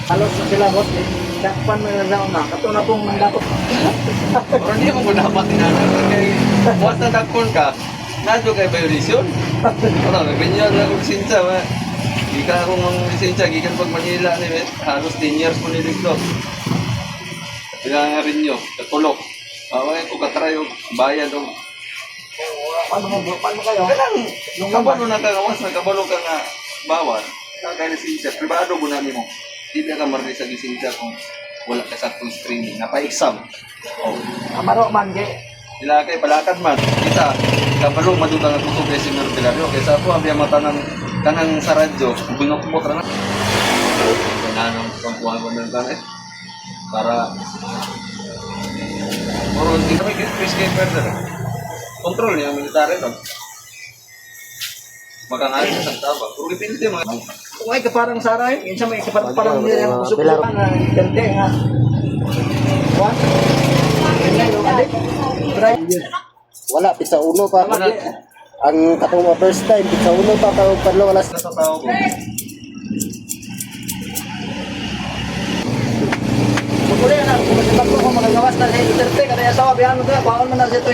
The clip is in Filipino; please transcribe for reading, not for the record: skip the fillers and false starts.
Halos na sila boss. Dakpan mo na daw na. Kato na pong dapat. Pero hindi mo ko dapat tinanong kay once na dakpon ka, nadyo kay violation. Ano, nagbinyar na kong lisensya. Di ka akong ang lisensya, gikan pag Manila ni Bet. Halos 10 years mo nilito. Kailangan rin nyo, katulog. Away ko katry o bayad o. Paano kayo? Kailangan, kabalo na ka, once na kabalo ka na bawal, kaya lisensya, privado mo na mo. Hindi ka marami sa lisensya kung wala ka sa full screening, napa-exam. Oh. Amaro man di. Sila kay palakad man, kita, kabalo madutang ang tutog kay Senyor Pilario, kaysa ako ang mata ng kanang sa radyo, binukbok na. Nanong kampuhan ko ng tanay, para puro hindi kami peacekeeper na. Kontrol niya ang military doon. Makangalit sa taba. Pero dipindi mga. Kung ay kaparang saray, minsan may kaparang parang hindi na kusupulan na interte nga. What? Wala, pizza uno pa. Ang katong mo first time, pizza uno pa pa padlo alas. Sa tao ko. Muli na, kung masibag ko magagawas na sa interte, kada yasawa, bihan mo ito, paon mo na sa ito.